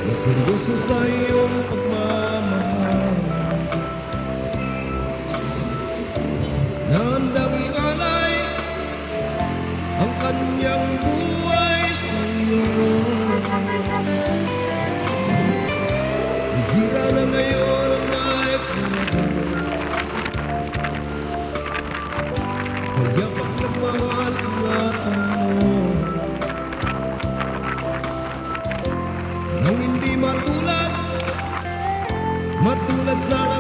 na seryoso sa iyong pagmamahal, na handang ialay ang kanyang buhay sa iyo. Hira na ngayon ang may kaya pag nagmahal, ingatan mo nang hindi matulad sa